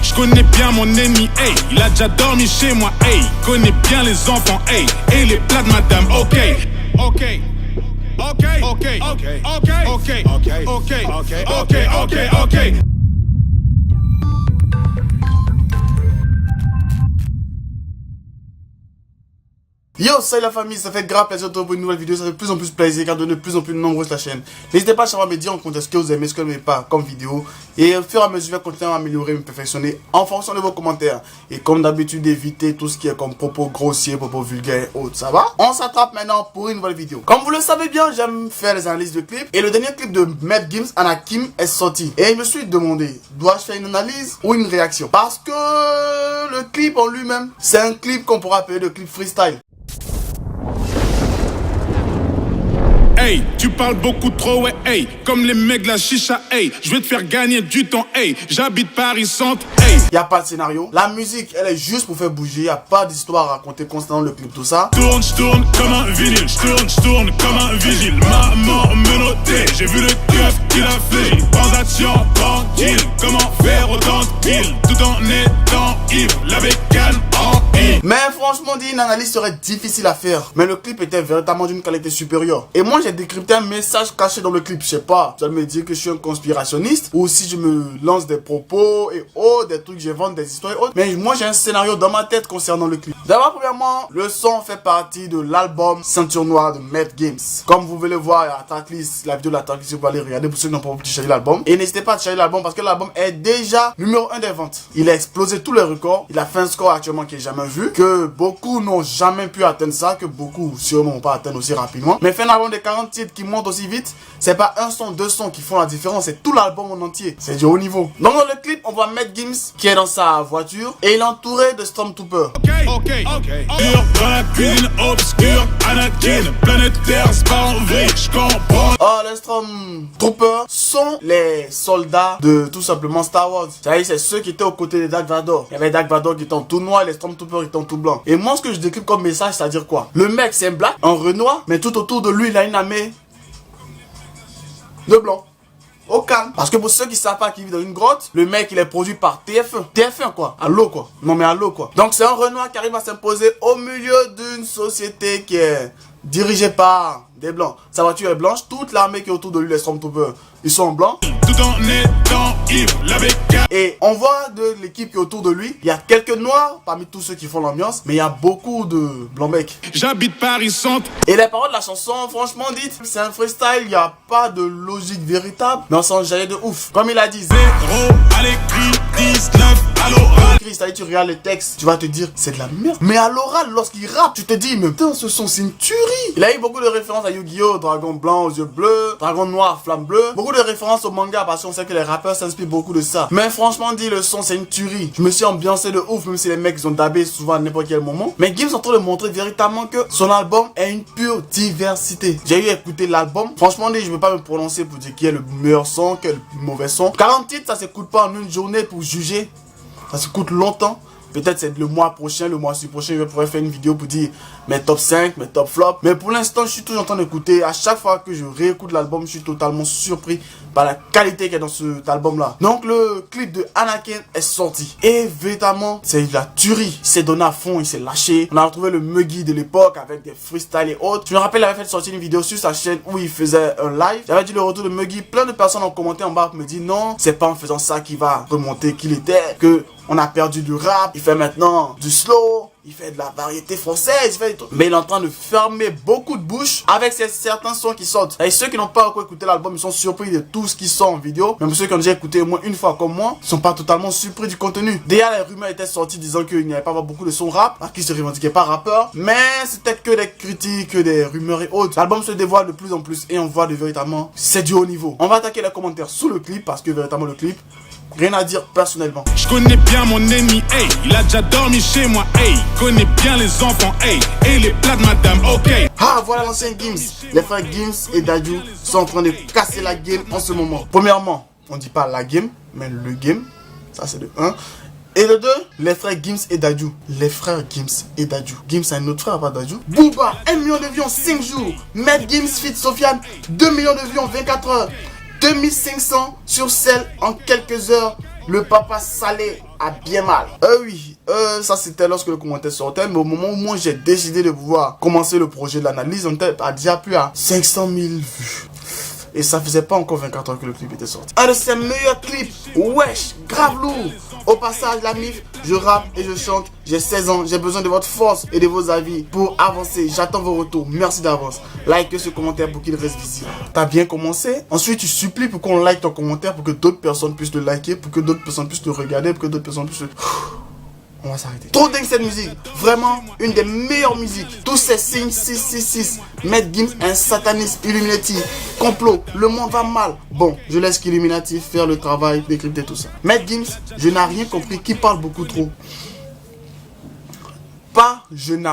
Je connais bien mon ennemi, hey. Il a déjà dormi chez moi, hey. Connais bien les enfants, hey. Et les plats de madame, ok. Ok. Ok, ok, ok, ok, ok, ok, ok, ok, ok. Yo, salut la famille, ça fait grave plaisir de retrouver une nouvelle vidéo, ça fait de plus en plus plaisir car de plus en plus nombreuses la chaîne. N'hésitez pas à me dire en commentaire ce que vous aimez, ce que vous n'aimez pas comme vidéo. Et au fur et à mesure, je vais continuer à m'améliorer, me perfectionner en fonction de vos commentaires. Et comme d'habitude, évitez tout ce qui est comme propos grossiers, propos vulgaires et autres, ça va? On s'attrape maintenant pour une nouvelle vidéo. Comme vous le savez bien, j'aime faire les analyses de clips. Et le dernier clip de Matt Gims, Anakim, est sorti. Et je me suis demandé, dois-je faire une analyse ou une réaction? Parce que le clip en lui-même, c'est un clip qu'on pourra appeler le clip freestyle. Hey, tu parles beaucoup trop, ouais, hey. Comme les mecs de la chicha, hey. Je vais te faire gagner du temps, hey. J'habite Paris Centre, hey. Y a pas de scénario. La musique, elle est juste pour faire bouger. Y a pas d'histoire à raconter constamment le clip, tout ça. J'tourne comme un vinyle. J'tourne comme un vigile. Maman menottée, j'ai vu le keuf qu'il a fait. Transaction tranquille. Comment faire autant de kills tout en étant ivre. La bécane en I. Mais franchement dit, une analyse serait difficile à faire. Mais le clip était véritablement d'une qualité supérieure. Et moi, j'ai décrypté un message caché dans le clip. Je sais pas, tu vas me dire que je suis un conspirationniste ou si je me lance des propos et autres, des trucs, j'invente des histoires et autres. Mais moi, j'ai un scénario dans ma tête concernant le clip. D'abord, premièrement, le son fait partie de l'album Ceinture Noire de Matt Gims. Comme vous voulez voir, il y a la tracklist, la vidéo de la tracklist, vous pouvez aller regarder pour ceux qui n'ont pas pu télécharger l'album. Et n'hésitez pas à télécharger l'album parce que l'album est déjà numéro 1 des ventes. Il a explosé tous les records. Il a fait un score actuellement qui est jamais vu. Que beaucoup n'ont jamais pu atteindre ça. Que beaucoup sûrement n'ont pas atteindre aussi rapidement. Mais faire un album de 40 titres qui monte aussi vite, c'est pas un son, deux sons qui font la différence, c'est tout l'album en entier. C'est du haut niveau. Donc dans le clip, on voit Matt Gims qui est dans sa voiture et il est entouré de Stormtroopers. Ok. Dans la cuisine obscure, Anakin, planète Terre, c'est pas en vrille, j'comprends. Oh, les Stormtroopers sont les soldats de tout simplement Star Wars. C'est ceux qui étaient aux côtés de Dark Vador. Il y avait Dark Vador qui était en tout noir et les Stormtroopers qui étaient en tout blanc. Et moi, ce que je décrypte comme message, c'est-à-dire quoi? Le mec, c'est un black, un Renoir, mais tout autour de lui, il a une armée de blanc. Au calme. Parce que pour ceux qui savent pas qui vit dans une grotte, le mec il est produit par TF1. TF1 quoi. À l'eau quoi. Non mais à l'eau quoi. Donc c'est un Renoir qui arrive à s'imposer au milieu d'une société qui est dirigée par des blancs. Sa voiture est blanche. Toute l'armée qui est autour de lui, les Stormtroopers, ils sont en blanc. Tout en étant ivre, la bécane. Et on voit de l'équipe qui est autour de lui, il y a quelques noirs parmi tous ceux qui font l'ambiance, mais il y a beaucoup de blancs mecs. J'habite Paris Centre. Et les paroles de la chanson, franchement dites, c'est un freestyle, il n'y a pas de logique véritable, mais on s'en jaillit de ouf. Comme il a dit, 0 à l'écrit, 19 à l'oral. C'est-à-dire tu regardes le texte, tu vas te dire c'est de la merde. Mais à l'oral, lorsqu'il rappe, tu te dis mais putain ce son c'est une tuerie. Il a eu beaucoup de références à Yu-Gi-Oh, dragon blanc aux yeux bleus, dragon noir, flamme bleue. Beaucoup de références au manga parce qu'on sait que les rappeurs s'inspirent beaucoup de ça. Mais franchement dit le son c'est une tuerie. Je me suis ambiancé de ouf même si les mecs ils ont dabé souvent à n'importe quel moment. Mais Gims est en train de montrer véritablement que son album est une pure diversité. J'ai eu à écouter l'album. Franchement dit je ne veux pas me prononcer pour dire qui est le meilleur son, quel est le plus mauvais son. 40 titres ça s'écoute pas en une journée pour juger. Ça se coûte longtemps. Peut-être c'est le mois prochain, le mois prochain, je pourrais faire une vidéo pour dire mes top 5, mes top flops. Mais pour l'instant, je suis toujours en train d'écouter. À chaque fois que je réécoute l'album, je suis totalement surpris par la qualité qu'il y a dans cet album-là. Donc le clip de Anakin est sorti. Et véritablement, c'est de la tuerie. Il s'est donné à fond, il s'est lâché. On a retrouvé le Muggy de l'époque avec des freestyles et autres. Je me rappelle, il avait fait sortir une vidéo sur sa chaîne où il faisait un live. J'avais dit le retour de Muggy. Plein de personnes ont commenté en bas pour me dire non, c'est pas en faisant ça qu'il va remonter qu'il était, que on a perdu du rap, il fait maintenant du slow, il fait de la variété française, il fait des trucs. Mais il est en train de fermer beaucoup de bouches avec certains sons qui sortent. Et ceux qui n'ont pas encore écouté l'album, ils sont surpris de tout ce qui sort en vidéo. Même ceux qui ont déjà écouté au moins une fois comme moi, ils sont pas totalement surpris du contenu. Déjà, les rumeurs étaient sorties disant qu'il n'y avait pas beaucoup de sons rap, à qui se revendiquait pas rappeur. Mais c'était que des critiques, que des rumeurs et autres. L'album se dévoile de plus en plus et on voit véritablement, c'est du haut niveau. On va attaquer les commentaires sous le clip parce que véritablement le clip, rien à dire personnellement. Je connais bien mon ennemi, hey. Il a déjà dormi chez moi, hey. Connais bien les enfants, hey. Et les plats de madame, ok. Ah, voilà l'ancien Gims. Les frères Gims et Dadju sont en train de casser la game en ce moment. Premièrement, on dit pas la game, mais le game. Ça c'est de 1. Et de 2, les frères Gims et Dadju. Les frères Gims et Dadju. Gims a un autre frère, pas Dadju. Booba, 1 million de vues en 5 jours. Matt Gims feat Sofiane, 2 millions de vues en 24 heures. 2500 sur celle en quelques heures le papa salé a bien mal. Oui, ça c'était lorsque le commentaire sortait, mais au moment où moi j'ai décidé de pouvoir commencer le projet de l'analyse, on était déjà plus à 500 000 vues. Et ça faisait pas encore 24 heures que le clip était sorti. Un de ses meilleurs clips, wesh, grave lourd. Au passage, la MIF, je rappe et je chante. J'ai 16 ans, j'ai besoin de votre force et de vos avis pour avancer. J'attends vos retours, merci d'avance. Like ce commentaire pour qu'il reste visible. T'as bien commencé. Ensuite, tu supplies pour qu'on like ton commentaire, pour que d'autres personnes puissent le liker, pour que d'autres personnes puissent le regarder, pour que d'autres personnes puissent le... On va s'arrêter. Trop dingue cette musique. Vraiment une des meilleures musiques. Tous ces signes 666. Maître Gims, un sataniste, Illuminati, complot, le monde va mal. Bon, je laisse qu'Illuminati faire le travail, décrypter tout ça. Maître Gims, je n'ai rien compris, qui parle beaucoup trop. Pas je n'ai,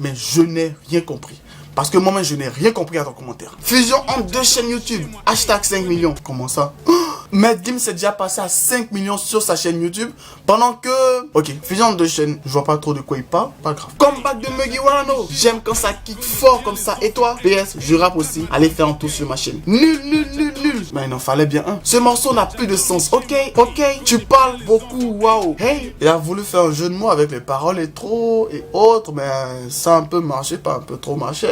mais je n'ai rien compris. Parce que moi-même, je n'ai rien compris à ton commentaire. Fusion entre deux chaînes YouTube. Hashtag 5 millions. Comment ça? Maître Gims s'est déjà passé à 5 millions sur sa chaîne YouTube. Pendant que... Ok, fusion entre deux chaînes. Je vois pas trop de quoi il parle. Pas grave. Comeback de Mugiwara. J'aime quand ça kick fort comme ça. Et toi? PS, je rappe aussi. Allez faire un tour sur ma chaîne. Nul. Mais il en fallait bien un. Ce morceau n'a plus de sens. Ok. Tu parles beaucoup. Waouh. Hey. Il a voulu faire un jeu de mots avec les paroles et trop et autres. Mais ça a un peu marché. Pas un peu trop marché.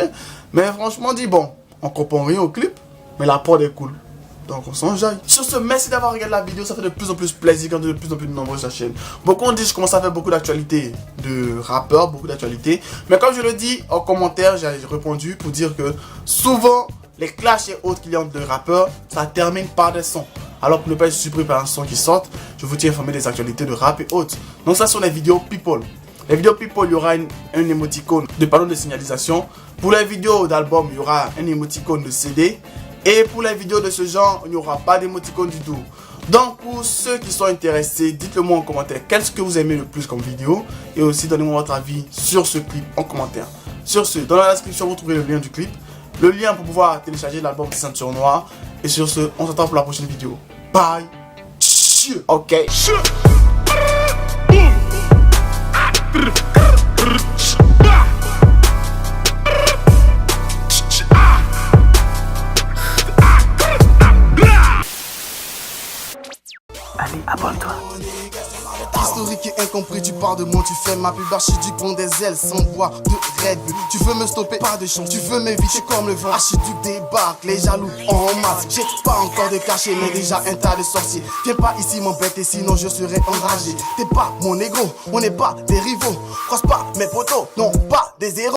Mais franchement dit bon. On comprend rien au clip. Mais la prod est cool. Donc on s'enjaille. Sur ce, merci d'avoir regardé la vidéo. Ça fait de plus en plus plaisir quand de plus en plus nombreux sur la chaîne. Beaucoup ont dit que je commence à faire beaucoup d'actualités de rappeurs, beaucoup d'actualités. Mais comme je le dis en commentaire, j'ai répondu pour dire que souvent les clashs et autres qu'il y a entre rappeurs, ça termine par des sons. Alors pour ne pas être surpris par un son qui sort, je vous tiens informé des actualités de rap et autres. Donc ça sont les vidéos people. Les vidéos people, il y aura un émoticône de panneau de signalisation. Pour les vidéos d'album, il y aura un émoticône de CD. Et pour les vidéos de ce genre, il n'y aura pas d'émoticône du tout. Donc pour ceux qui sont intéressés, dites-le moi en commentaire qu'est-ce que vous aimez le plus comme vidéo. Et aussi donnez-moi votre avis sur ce clip en commentaire. Sur ce, dans la description vous trouverez le lien du clip. Le lien pour pouvoir télécharger l'album Ceinture Noire. Et sur ce, on s'attend pour la prochaine vidéo. Bye. Ok. Allez, abonne-toi. Historique et incompris, tu parles de moi, tu fais ma pub archi du pont des ailes sans boire de Red Bull. Tu veux me stopper, pas de chance, tu veux m'éviter comme le vent. Archiduc débarque, les jaloux en masse. J'ai pas encore de cachet, mais déjà un tas de sorciers. Viens pas ici m'embêter, sinon je serai enragé. T'es pas mon négro, on n'est pas des rivaux. Croise pas mes potos, non pas des héros.